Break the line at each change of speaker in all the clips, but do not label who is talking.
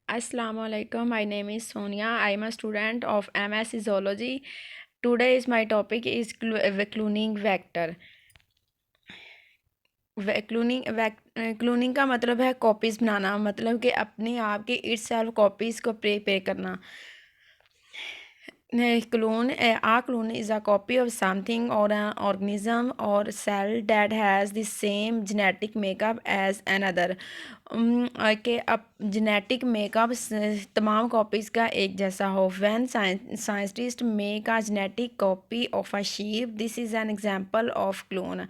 Assalamu alaikum. My name is Sonia. I am a student of MS Zoology. Today's my topic is cloning vector. Cloning का मतलब है copies बनाना, मतलब कि अपने आप के इट सेल्फ कॉपीज़ को प्रिपेयर करना। A clone is a copy of something or an organism or cell that has the same genetic makeup as another. कि अब जेनेटिक मेकअप तमाम कॉपीज़ का एक जैसा हो. When scientists make a genetic copy of a sheep, this is an example of clone.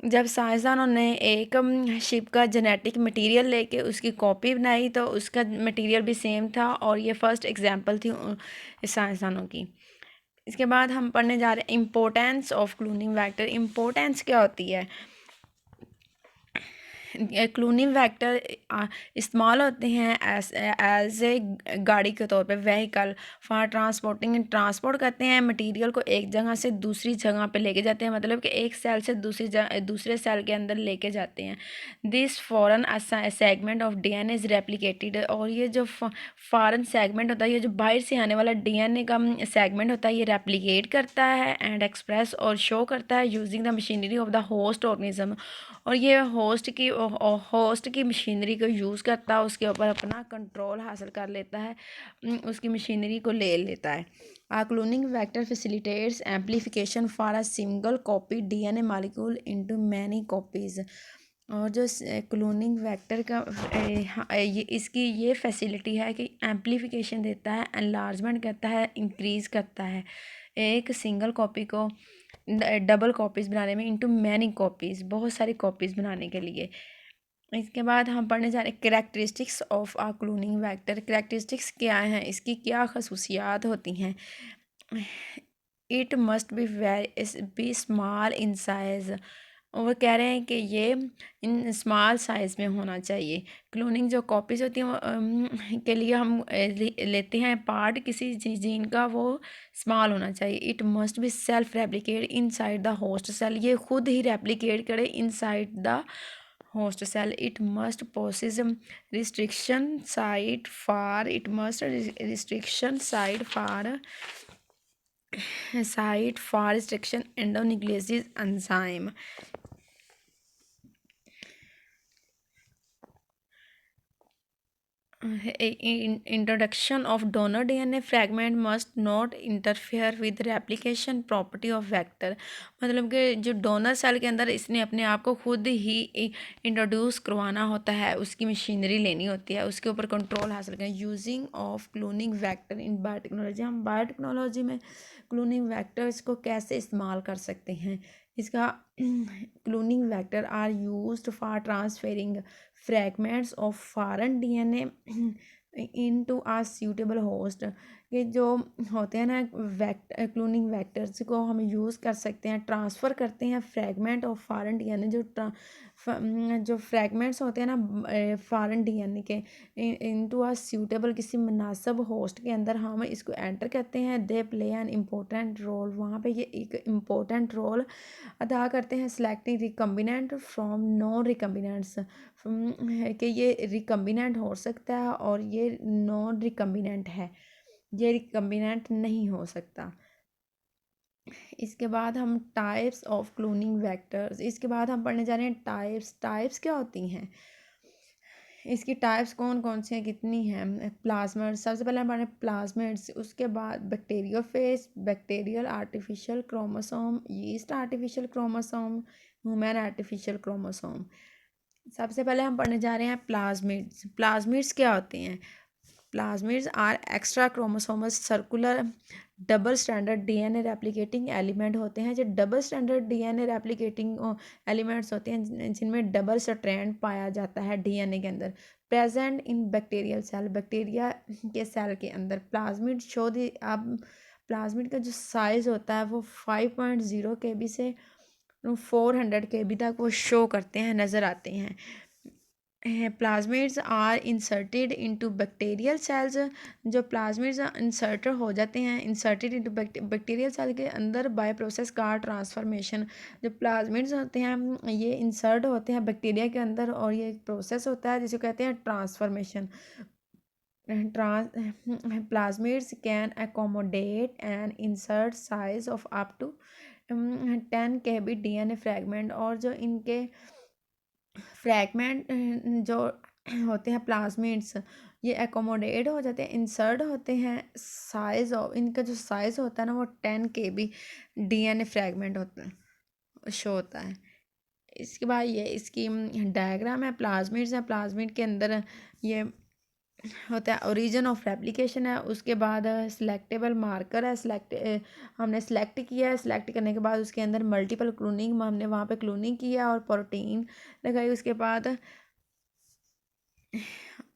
जब साइंसदानों ने एक शिप का जेनेटिक मटेरियल लेके उसकी कॉपी बनाई तो उसका मटेरियल भी सेम था और ये फर्स्ट एग्जांपल थी साइंसदानों की. इसके बाद हम पढ़ने जा रहे हैं importance of cloning vector. Importance क्या होती है? क्लोनिंग वेक्टर इस्तेमाल होते हैं एज ए गाड़ी के तौर पे, व्हीकल फॉर ट्रांसपोर्ट करते हैं मटेरियल को एक जगह से दूसरी जगह पे लेके जाते हैं, मतलब कि एक सेल से दूसरे सेल के अंदर लेके जाते हैं. This foreign segment of DNA is replicated. और ये जो फॉरन सेगमेंट होता है, ये जो बाहर से आने वाला डीएनए का सेगमेंट होता है, ये रेप्लिकेट करता है एंड एक्सप्रेस और शो करता है using the machinery of the host organism. और ये होस्ट की मशीनरी को यूज़ करता है, उसके ऊपर अपना कंट्रोल हासिल कर लेता है, उसकी मशीनरी को ले लेता है. A cloning vector facilitates amplification for a single copy DNA molecule into many copies. और जो क्लोनिंग वेक्टर का ये इसकी ये फैसिलिटी है कि एम्प्लीफिकेशन देता है, एनलार्जमेंट करता है, इंक्रीज़ करता है एक सिंगल कॉपी को डबल कॉपीज़ बनाने में, इनटू मैनी कॉपीज़, बहुत सारी कॉपीज़ बनाने के लिए. इसके बाद हम पढ़ने जा रहे हैं characteristics of a cloning vector. Characteristics क्या हैं, इसकी क्या खसूसियात होती हैं? It must be small in size. और कह रहे हैं कि ये इन स्मॉल साइज़ में होना चाहिए. क्लोनिंग जो कॉपीज़ होती हैं के लिए हम लेते हैं पार्ट किसी जीन का, वो स्मॉल होना चाहिए. It must be self replicate inside the host cell. ये खुद ही रेप्लिकेट करे inside the host cell. It must possess restriction site for restriction endonucleases enzyme. Introduction of donor DNA fragment must not interfere with replication property of vector. मतलब कि जो donor cell के अंदर इसने अपने आप को खुद ही इंट्रोड्यूस करवाना होता है, उसकी मशीनरी लेनी होती है, उसके ऊपर कंट्रोल हासिल करें. Using of cloning vector in biotechnology. हम बायोटेक्नोलॉजी में क्लोनिंग वेक्टर्स को कैसे इस्तेमाल कर सकते हैं? इसका cloning vector are used for transferring fragments of foreign DNA into a suitable host. ये जो होते हैं ना क्लोनिंग वेक्टर्स को हम यूज़ कर सकते हैं, ट्रांसफ़र करते हैं फ्रैगमेंट ऑफ फॉरेन डीएनए. जो फ्रैगमेंट्स होते हैं ना फॉरेन डीएनए के, इनटू आ सूटेबल किसी मुनासिब होस्ट के अंदर हम इसको एंटर करते हैं. They play an important role. वहाँ पे ये एक इम्पोर्टेंट रोल अदा करते हैं. Selecting recombinant from non recombinants. है कि ये रिकम्बिनेंट हो सकता है और ये नॉन रिकम्बिनेंट है, ये रिकम्बिनेंट नहीं हो सकता. इसके बाद हम टाइप्स ऑफ क्लोनिंग वेक्टर्स. इसके बाद हम पढ़ने जा रहे हैं टाइप्स क्या होती हैं, इसकी टाइप्स कौन कौन सी हैं, कितनी हैं. प्लाज्मिड्स, सबसे पहले हम पढ़ें प्लाज्मिड्स. उसके बाद bacteriophage, bacterial artificial chromosome, yeast artificial chromosome, human artificial chromosome. सबसे पहले हम पढ़ने जा रहे हैं प्लाज्मिड्स. प्लाज्मिड्स क्या होते हैं? Plasmids are extra chromosomes circular double standard DNA replicating element होते हैं. जो double standard DNA replicating elements होते हैं जिनमें डबल स्ट्रैंड पाया जाता है डीएनए के अंदर. Present in bacterial cell, bacteria के सेल के अंदर. प्लाज्मिड शो दी. अब प्लाज्मिड का जो साइज़ होता है वो 5.0 KB से 400 KB तक वो शो करते हैं, नज़र आते हैं. Plasmids are inserted into bacterial cells. जो प्लाज्मिड्स इंसर्ट हो जाते हैं, इंसर्टेड इनटू बैक्टीरियल सेल के अंदर बाय प्रोसेस का ट्रांसफॉर्मेशन. जो प्लाज्मिड्स होते हैं ये इंसर्ट होते हैं बैक्टीरिया के अंदर और ये एक प्रोसेस होता है जिसे कहते हैं transformation. plasmids can accommodate an insert size of up to 10 kb DNA fragment, और जो इनके फ्रैगमेंट जो होते हैं प्लाज्मिड्स, ये एकोमोडेट हो जाते हैं, इंसर्ट होते हैं। साइज ऑफ इनका जो साइज़ होता है ना, वो 10 kb DNA फ्रैगमेंट होता है, शो होता है। इसके बाद ये इसकी डायग्राम है। प्लाज्मिड्स है, प्लाज्मिड के अंदर ये होता है ओरिजिन ऑफ रेप्लिकेशन है। उसके बाद सिलेक्टेबल मार्कर है, हमने सेलेक्ट किया है। सेलेक्ट करने के बाद उसके अंदर मल्टीपल क्लोनिंग, हमने वहाँ पे क्लोनिंग किया और प्रोटीन लगाई। उसके बाद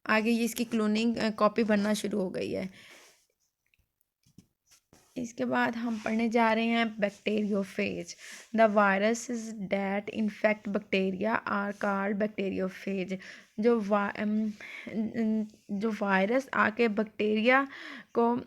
आगे ये इसकी क्लोनिंग कॉपी बनना शुरू हो गई है। इसके बाद हम पढ़ने जा रहे हैं bacteriophage. The viruses that infect bacteria are called bacteriophage. जो वायरस आके बैक्टीरिया को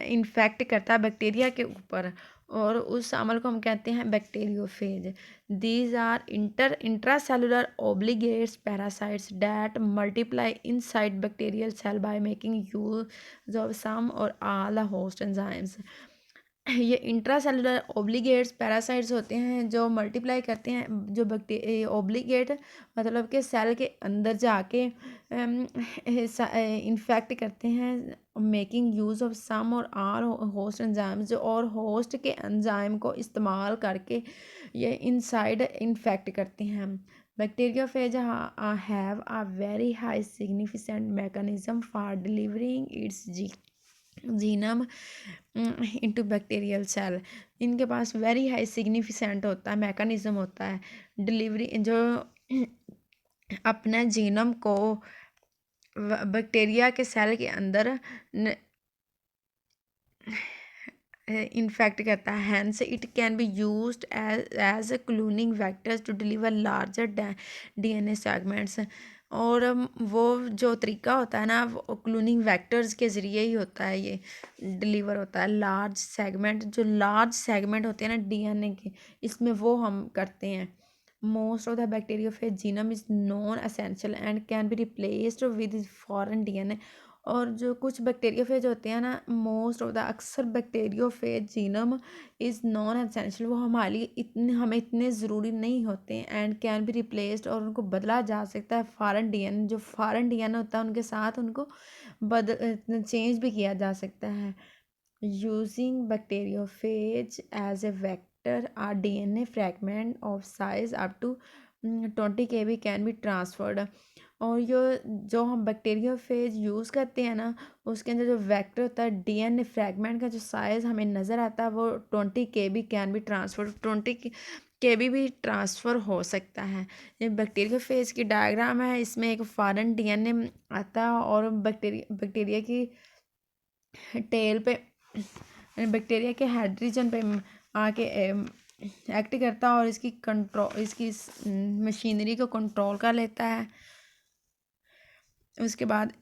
इन्फेक्ट करता है बैक्टीरिया के ऊपर, और उस अमल को हम कहते हैं bacteriophage. These are intracellular obligates parasites that multiply inside bacterial cell by making use of some or all the host enzymes. ये इंट्रासेलुलर ओब्लिगेट्स पैरासाइट्स होते हैं जो मल्टीप्लाई करते हैं, जो ओब्लिगेट मतलब कि सेल के अंदर जाके इन्फेक्ट करते हैं, making use of some or all host enzymes, और होस्ट के एंजाइम को इस्तेमाल करके ये इनसाइड इन्फेक्ट करते हैं। Bacteriophage have a very high significant mechanism for delivering its genome into bacterial cell. इनके पास वेरी हाई सिग्निफिकेंट होता है, मैकेनिज्म होता है डिलीवरी, जो अपने जीनम को बैक्टीरिया के सेल के अंदर इन्फेक्ट करता है। Hence it can be used as cloning vectors to deliver larger DNA segments. और वो जो तरीका होता है ना, वो क्लोनिंग वेक्टर्स के ज़रिए ही होता है, ये डिलीवर होता है लार्ज सेगमेंट। जो लार्ज सेगमेंट होते हैं ना DNA के, इसमें वो हम करते हैं। Most of the bacteriophage genome is non essential and can be replaced with foreign DNA। और जो कुछ बैक्टीरियोफेज होते हैं ना, मोस्ट ऑफ द अक्सर bacteriophage genome is non essential, वो हमें इतने ज़रूरी नहीं होते हैं। एंड कैन बी रिप्लेस्ड, और उनको बदला जा सकता है फॉरेन DNA। जो फॉरेन DNA होता है उनके साथ उनको चेंज भी किया जा सकता है। Using bacteriophage as a vector are DNA fragment of size up to 20 kb can be transferred. और जो हम बैक्टीरियोफेज यूज़ करते हैं ना, उसके अंदर जो वेक्टर होता है DNA फ्रैगमेंट का, जो साइज़ हमें नज़र आता है वो 20 kb can B transfer, 20 kb भी ट्रांसफ़र हो सकता है। ये बैक्टीरियोफेज की डायग्राम है। इसमें एक फॉरेन DNA आता है और बैक्टीरिया की टेल पे, बैक्टीरिया के हेड रीजन पे आके एक्ट करता है और इसकी मशीनरी को कंट्रोल कर लेता है। उसके बाद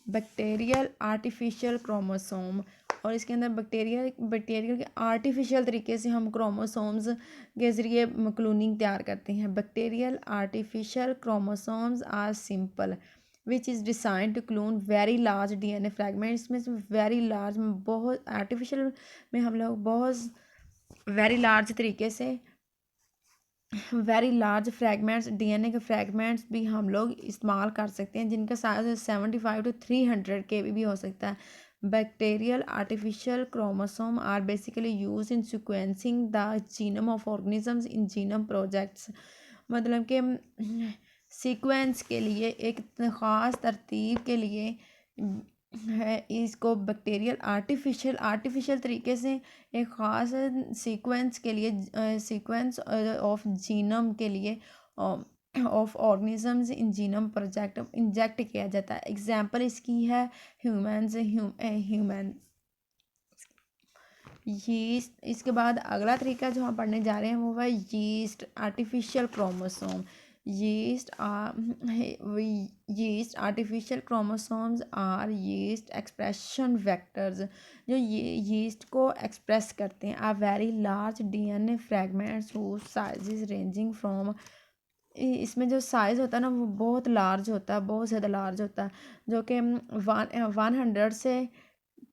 बैक्टीरियल आर्टिफिशियल क्रोमोसोम, और इसके अंदर बैक्टीरियल के आर्टिफिशियल तरीके से हम क्रोमोसोम्स के ज़रिए क्लोनिंग तैयार करते हैं। Bacterial artificial chromosomes are simple which is designed to clone very large DNA fragments. इसमें से वेरी लार्ज, बहुत आर्टिफिशियल में हम लोग बहुत वेरी लार्ज तरीके से वेरी लार्ज फ्रैगमेंट्स, DNA के फ्रैगमेंट्स भी हम लोग इस्तेमाल कर सकते हैं, जिनका साइज 75 to 300 kb भी हो सकता है। Bacterial artificial chromosome are basically use in sequencing the genome of organisms in genome projects. मतलब कि सीक्वेंस के लिए, एक ख़ास तरतीब के लिए है, इसको बैक्टीरियल आर्टिफिशियल तरीके से एक ख़ास सीक्वेंस के लिए, सीक्वेंस ऑफ जीनम के लिए of organisms in genome project inject किया जाता है। एग्जांपल इसकी है ह्यूमन यीस्ट। इसके बाद अगला तरीका जो हम पढ़ने जा रहे हैं वो है yeast artificial chromosome. Yeast artificial chromosomes or yeast expression vectors, जो यीस्ट को एक्सप्रेस करते हैं। A very large DNA fragments whose sizes ranging from इसमें जो साइज़ होता है ना वो बहुत लार्ज होता है, बहुत ज़्यादा लार्ज होता है, जो कि 100 से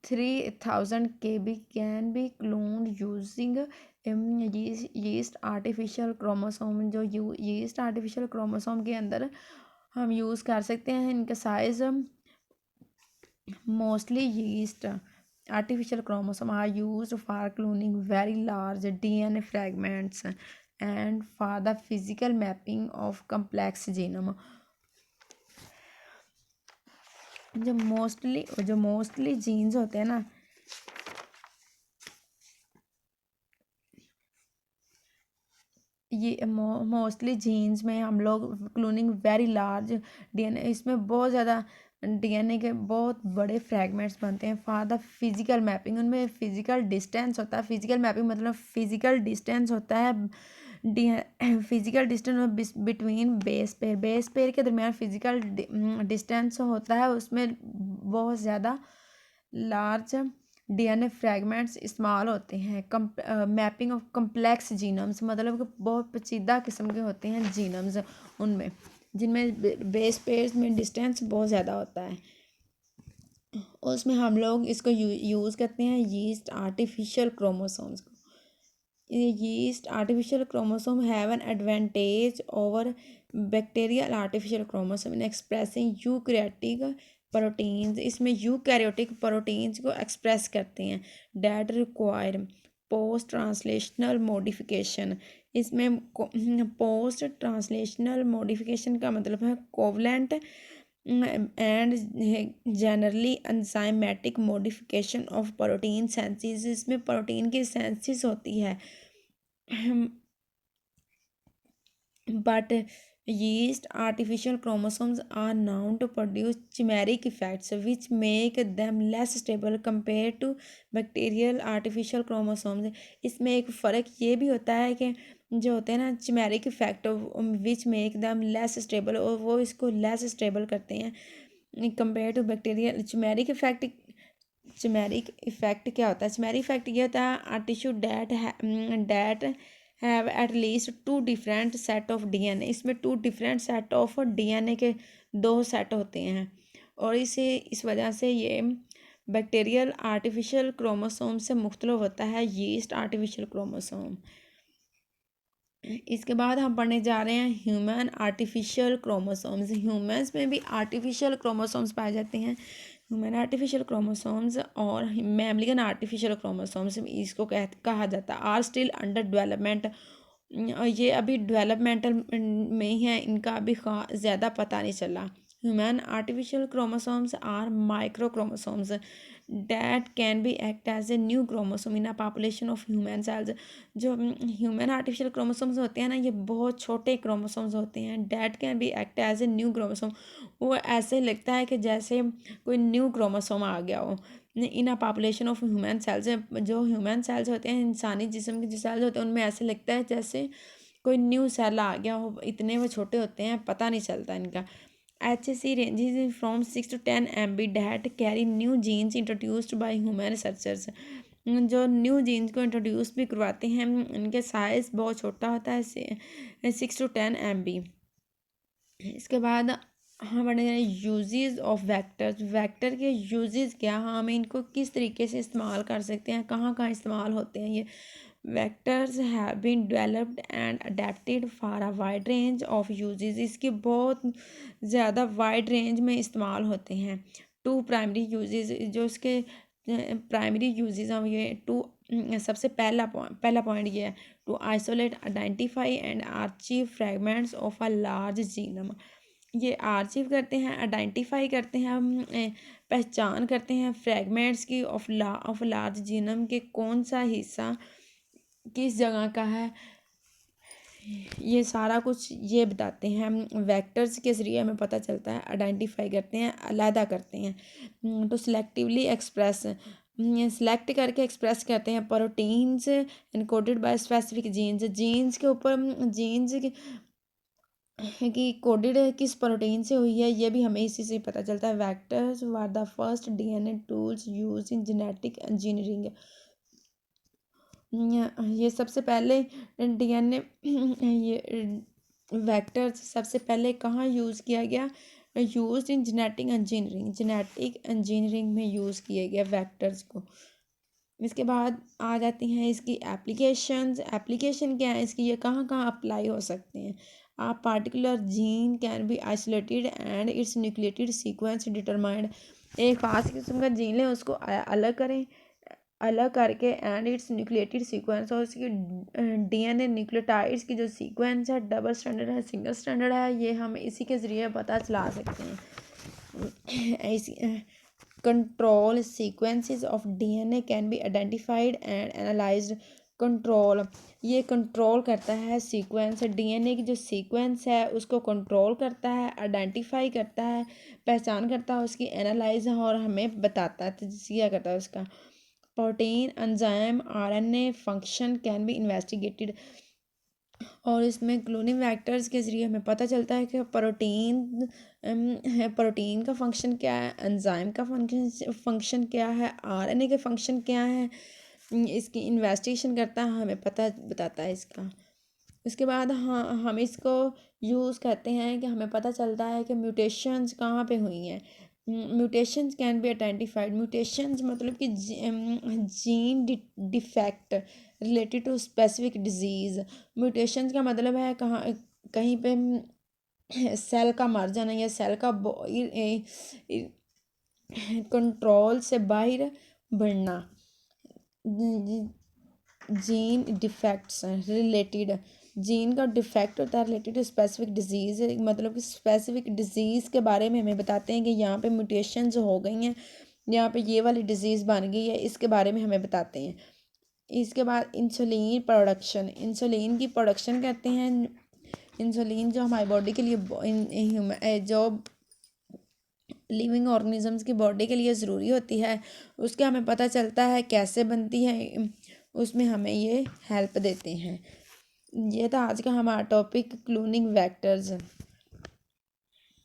3000 KB can B cloned using yeast artificial chromosome. जो यीस्ट आर्टिफिशियल क्रोमोसोम के अंदर हम यूज़ कर सकते हैं। इनका size mostly yeast artificial chromosome are used for cloning very large DNA fragments and for the physical mapping of complex genome। जो mostly jeans होते हैं ना, ये मोस्टली जीन्स में हम लोग क्लोनिंग वेरी लार्ज डीएनए, इसमें बहुत ज़्यादा डीएनए के बहुत बड़े फ्रैगमेंट्स बनते हैं फॉर द फिजिकल मैपिंग। उनमें फिजिकल डिस्टेंस होता है। फिजिकल मैपिंग मतलब फिजिकल डिस्टेंस होता है, physical distance between base pair के दरमियान फिजिकल डिस्टेंस होता है। उसमें बहुत ज़्यादा लार्ज डीएनए फ्रैगमेंट्स इस्तेमाल होते हैं। मैपिंग ऑफ कम्प्लेक्स जीनम्स मतलब कि बहुत पेचीदा किस्म के होते हैं जीनम्स उनमें, जिनमें बेस पेयर्स में डिस्टेंस बहुत ज़्यादा होता है। उसमें हम लोग इसको यूज़ करते हैं यीस्ट आर्टिफिशियल क्रोमोसोम्स को। Yeast artificial chromosome have an advantage over bacterial artificial chromosome in expressing eukaryotic proteins. इसमें यूकैरियोटिक प्रोटीन्स को एक्सप्रेस करते हैं that require post translational modification. इसमें पोस्ट ट्रांसलेशनल मॉडिफिकेशन का मतलब है covalent and generally enzymatic modification of protein synthesis. इसमें protein की सेंसिस होती है, but yeast artificial chromosomes are known to produce chimeric effects which make them less stable compared to bacterial artificial chromosomes। इसमें एक फ़र्क ये भी होता है कि जो होते हैं ना chimeric effect which make them less stable, और वो इसको लेस स्टेबल करते हैं compare to bacterial. Chimeric effect क्या होता है? चिमेरिक इफेक्ट ये होता है a tissue that have at least 2 different set of DNA. इसमें 2 डिफरेंट सेट ऑफ डीएनए के 2 सेट होते हैं, और इस वजह से ये बैक्टीरियल आर्टिफिशियल क्रोमोसोम से मुख्तलिफ होता है यीस्ट आर्टिफिशियल क्रोमोसोम। इसके बाद हम पढ़ने जा रहे हैं ह्यूमन आर्टिफिशियल क्रोमोसोम्स। ह्यूमंस में भी आर्टिफिशियल क्रोमोसोम्स पाए जाते हैं। ह्यूमन आर्टिफिशियल क्रोमोसोम्स और मैमलियन आर्टिफिशियल क्रोमोसोम्स इसको कहा जाता है आर स्टिल अंडर डेवलपमेंट। ये अभी डेवलपमेंटल में ही है, इनका अभी ज़्यादा पता नहीं चला। Human artificial chromosomes are micro chromosomes that can be act as a new chromosome in a population of human cells. जो ह्यूमन आर्टिफिशियल क्रोमोसोम्स होते हैं ना, ये बहुत छोटे क्रोमोसोम्स होते हैं। That can be act as a new chromosome, वो ऐसे लगता है कि जैसे कोई न्यू क्रोमोसोम आ गया हो in a population of human cells. जो ह्यूमन सेल्स होते हैं, इंसानी जिस्म के जो सेल्स होते हैं, उनमें ऐसे लगता है जैसे कोई न्यू सेल आ गया हो, इतने वो छोटे होते हैं, पता नहीं चलता इनका। HSC ranges from 6 to 10 MB that carry new genes introduced by human researchers। जो न्यू जीन्स को इंट्रोड्यूस भी करवाते हैं, इनके साइज़ बहुत छोटा होता है, 6 to 10 MB। इसके बाद हम बढ़ने यूजेस ऑफ वेक्टर्स। वेक्टर के यूजेस क्या, हम इनको किस तरीके से इस्तेमाल कर सकते हैं, कहाँ कहाँ इस्तेमाल होते हैं ये। Vectors have been developed and adapted for a wide range of uses. इसके बहुत ज़्यादा वाइड रेंज में इस्तेमाल होते हैं। 2 प्राइमरी यूजेस, जो इसके प्राइमरी यूजेस हम ये 2, सबसे पहला पॉइंट ये है to isolate identify and archive fragments of a large genome. ये आर्चीव करते हैं, आइडेंटिफाई करते हैं, हम पहचान करते हैं फ्रेगमेंट्स की ऑफ लार्ज जीनम के कौन सा हिस्सा किस जगह का है, ये सारा कुछ ये बताते हैं। वेक्टर्स के ज़रिए हमें पता चलता है, आइडेंटिफाई करते हैं, अलहदा करते हैं। तो सिलेक्टिवली एक्सप्रेस, सेलेक्ट करके एक्सप्रेस करते हैं proteins encoded by specific jeans के ऊपर, जीन्स की कोडेड किस प्रोटीन से हुई है, ये भी हमें इसी से पता चलता है। Vectors were the first DNA tools use in genetic engineering. ये सबसे पहले डीएनए ये वेक्टर्स सबसे पहले कहाँ यूज़ किया गया? यूज़ इन जेनेटिक इंजीनियरिंग में यूज़ किया गया वेक्टर्स को। इसके बाद आ जाती हैं इसकी एप्लीकेशन क्या है इसकी, ये कहाँ कहाँ अप्लाई हो सकते हैं। आप particular gene can be isolated and it's nucleotide sequence determined. एक खास किस्म का जीन है उसको अलग करें, अलग करके एंड इट्स न्यूक्लियोटाइड सीक्वेंस, और उसकी डीएनए न्यूक्लियोटाइड्स की जो सीक्वेंस है डबल स्टैंडर्ड है सिंगल स्टैंडर्ड है, ये हम इसी के ज़रिए पता चला सकते हैं। ऐसी control sequences of DNA can be identified and analysed. Control, ये कंट्रोल करता है सीक्वेंस, डीएनए की जो सीक्वेंस है उसको कंट्रोल करता है, आइडेंटिफाई करता है, पहचान करता है उसकी, एनालाइज और हमें बताता है, तजिया करता है उसका। Protein enzyme RNA function can be investigated, और इसमें क्लोनिंग वेक्टर्स के ज़रिए हमें पता चलता है कि प्रोटीन का फंक्शन क्या है, एंजाइम का फंक्शन क्या है, आरएनए के फंक्शन क्या है, इसकी इन्वेस्टिगेशन करता है, हमें पता बताता है इसका। इसके बाद हाँ हम इसको यूज़ करते हैं कि हमें पता चलता है कि म्यूटेशंस कहाँ पे हुई हैं। Mutations can be identified, mutations मतलब कि gene defect related to specific disease. Mutations का मतलब है कहाँ कहीं पे सेल का मर जाना या सेल का कंट्रोल से बाहर बढ़ना। जीन डिफेक्ट्स रिलेटेड, जीन का डिफेक्ट होता है रिलेटेड टू स्पेसिफिक डिजीज़, मतलब कि स्पेसिफिक डिजीज़ के बारे में हमें बताते हैं कि यहाँ पे म्यूटेशंस हो गई हैं, यहाँ पे ये वाली डिजीज़ बन गई है, इसके बारे में हमें बताते हैं। इसके बाद इंसुलिन प्रोडक्शन, इंसुलिन की प्रोडक्शन कहते हैं। इंसुलिन जो हमारी बॉडी के लिए जो लिविंग ऑर्गेनिजम्स की बॉडी के लिए ज़रूरी होती है, उसके हमें पता चलता है कैसे बनती है, उसमें हमें ये हेल्प देते हैं। ये था आज का हमारा टॉपिक क्लोनिंग वेक्टर्स।